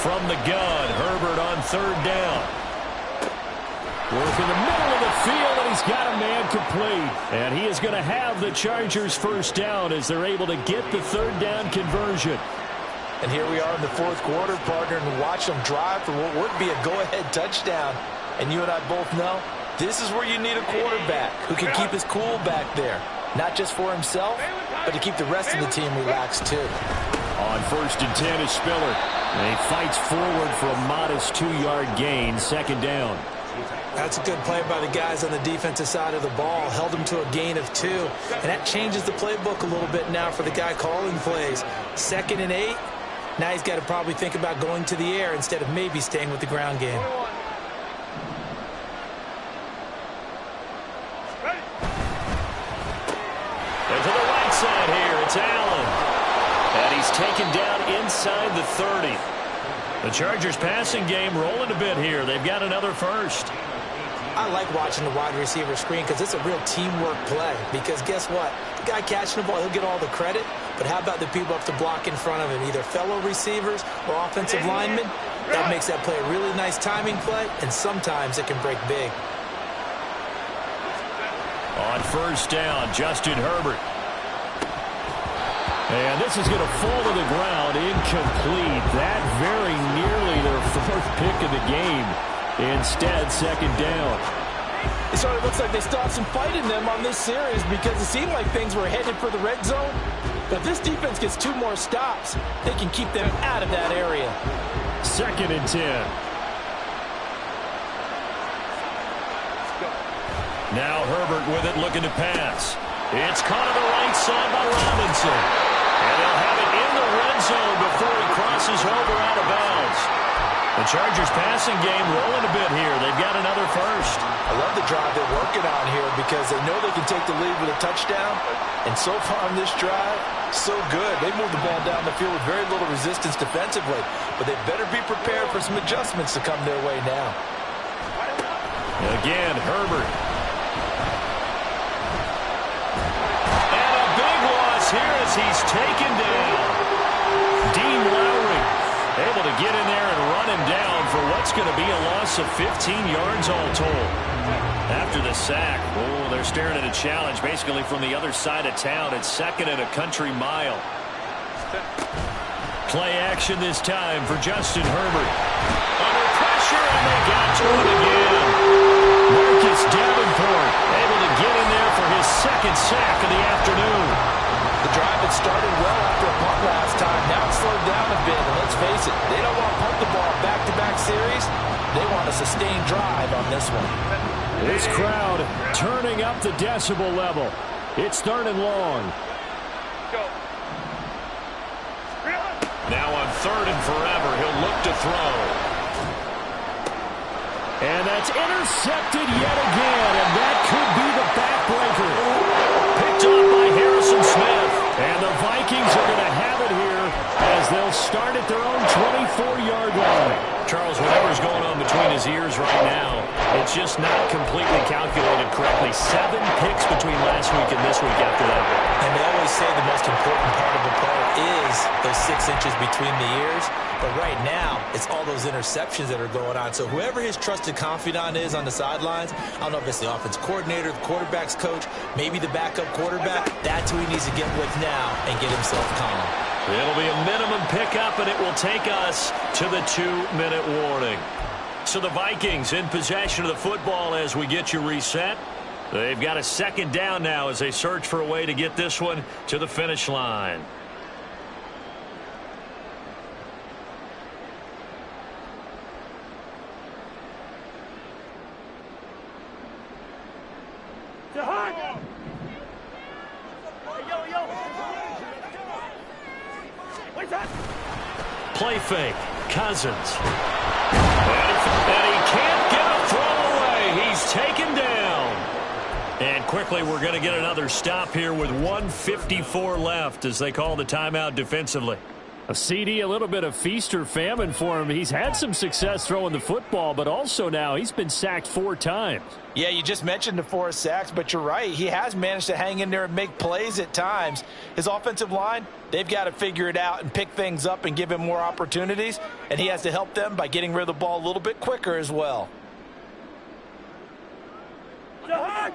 From the gun, Herbert on 3rd down. Work in the middle of the field, and he's got a man complete. And he is going to have the Chargers first down as they're able to get the 3rd down conversion. And here we are in the 4th quarter, partner, and watch them drive for what would be a go-ahead touchdown. And you and I both know this is where you need a quarterback who can keep his cool back there. Not just for himself, but to keep the rest of the team relaxed, too. On 1st and 10 is Spiller. And he fights forward for a modest 2-yard gain, 2nd down. That's a good play by the guys on the defensive side of the ball. Held him to a gain of 2. And that changes the playbook a little bit now for the guy calling plays. 2nd and 8. Now he's got to probably think about going to the air instead of maybe staying with the ground game. And to the right side here, it's Allen. And he's taken down inside the 30. The Chargers passing game rolling a bit here. They've got another first. I like watching the wide receiver screen because it's a real teamwork play. Because guess what? The guy catching the ball, he'll get all the credit. But how about the people up to block in front of him, either fellow receivers or offensive linemen? That makes that play a really nice timing play, and sometimes it can break big. On first down, Justin Herbert. And this is going to fall to the ground, incomplete. That very nearly their fourth pick of the game. Instead, second down. It sort of looks like they still have some fight in them on this series because it seemed like things were headed for the red zone. But this defense gets 2 more stops. They can keep them out of that area. Second and 10. Now Herbert with it, looking to pass. It's caught on the right side by Robinson. And they'll have it in the red zone before he crosses over out of bounds. The Chargers passing game rolling a bit here. They've got another first. I love the drive they're working on here because they know they can take the lead with a touchdown. And so far on this drive, so good. They move the ball down the field with very little resistance defensively. But they better be prepared for some adjustments to come their way now. Again, Herbert. And a big loss here as he's taken down. Dean Lowry able to get in there and run him down for what's going to be a loss of 15 yards all told. After the sack, oh, they're staring at a challenge basically from the other side of town. It's second and a country mile. Play action this time for Justin Herbert. Under pressure, and they got to him again. Marcus Davenport able to get in there for his second sack of the afternoon. The drive had started well after a punt last time. Now it's slowed down a bit, and let's face it, they don't want to punt the ball back-to-back series. They want a sustained drive on this one. This crowd turning up the decibel level. It's third and long. Now on third and forever, he'll look to throw. And that's intercepted yet again, and that could be the backbreaker. Picked off by Harrison Smith. And the Vikings are going to have it here as they'll start at their own 24-yard line. Charles, whatever's going on between his ears right now, it's just not completely calculated correctly. 7 picks between last week and this week after that. And they always say the most important part of a play is those 6 inches between the ears. But right now, it's all those interceptions that are going on. So whoever his trusted confidant is on the sidelines, I don't know if it's the offense coordinator, the quarterback's coach, maybe the backup quarterback, that's who he needs to get with now and get himself calm. It'll be a minimum pickup, and it will take us to the 2-minute warning. So the Vikings in possession of the football as we get you reset. They've got a second down now as they search for a way to get this one to the finish line. Play fake. Cousins. And he can't get a throw away. He's taken down. And quickly we're going to get another stop here with 1:54 left as they call the timeout defensively. A CD, a little bit of feast or famine for him. He's had some success throwing the football, but also now he's been sacked 4 times. Yeah, you just mentioned the 4 sacks, but you're right. He has managed to hang in there and make plays at times. His offensive line, they've got to figure it out and pick things up and give him more opportunities, and he has to help them by getting rid of the ball a little bit quicker as well.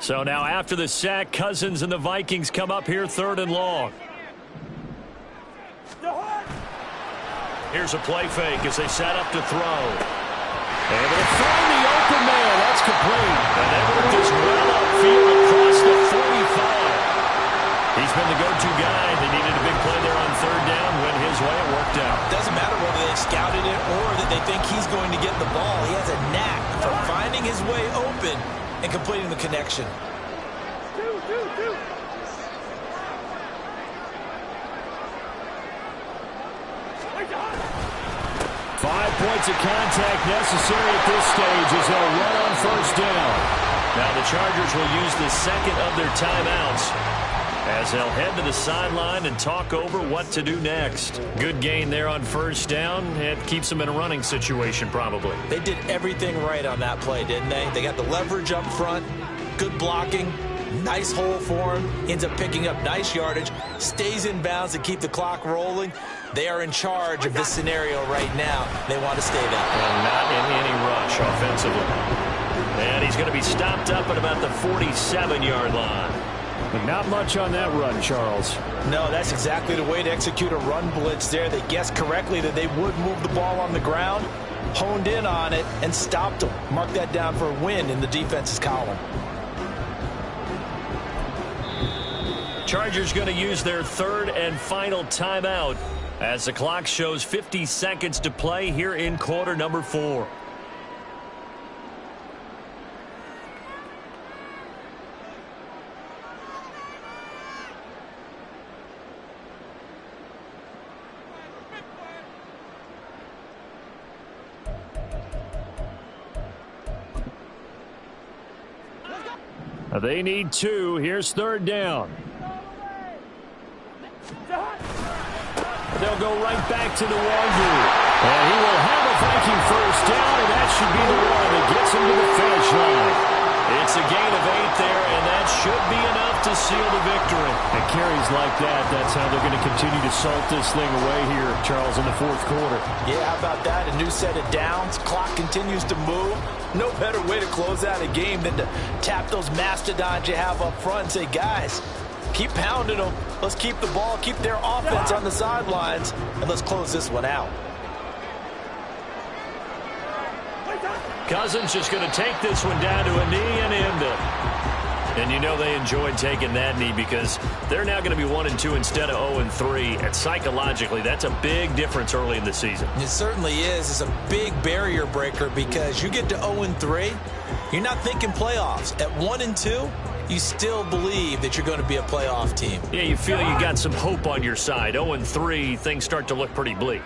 So now after the sack, Cousins and the Vikings come up here third and long. Here's a play fake as they set up to throw. Able to find the open man. That's complete. And Everett is well upfield across the 45. He's been the go-to guy. They needed a big play there on third down. Went his way. It worked out. Doesn't matter whether they scouted it or that they think he's going to get the ball. He has a knack for finding his way open and completing the connection. 5 points of contact necessary at this stage as they'll run on first down. Now the Chargers will use the second of their timeouts as they'll head to the sideline and talk over what to do next. Good gain there on first down. It keeps them in a running situation probably. They did everything right on that play, didn't they? They got the leverage up front, good blocking, nice hole for him, ends up picking up nice yardage, stays in bounds to keep the clock rolling. They are in charge of this scenario right now. They want to stay there. And not in any rush offensively. And he's going to be stopped up at about the 47-yard line. But not much on that run, Charles. No, that's exactly the way to execute a run blitz there. They guessed correctly that they would move the ball on the ground, honed in on it, and stopped them. Mark that down for a win in the defense's column. Chargers going to use their third and final timeout as the clock shows 50 seconds to play here in quarter number 4. They need 2. Here's third down. They'll go right back to the Wazoo. And he will have a Viking first down, and that should be the one that gets him to the finish line. It's a gain of 8 there, and that should be enough to seal the victory. And carries like that, that's how they're going to continue to salt this thing away here, Charles, in the fourth quarter. Yeah, how about that? A new set of downs. Clock continues to move. No better way to close out a game than to tap those mastodons you have up front and say, guys, keep pounding them. Let's keep the ball, keep their offense on the sidelines, and let's close this one out. Cousins just going to take this one down to a knee and end it. And you know they enjoyed taking that knee because they're now going to be 1-2 instead of 0-3. And psychologically, that's a big difference early in the season. It certainly is. It's a big barrier breaker because you get to 0-3, you're not thinking playoffs. At 1-2, you still believe that you're going to be a playoff team. Yeah, you feel you got some hope on your side. 0-3, things start to look pretty bleak.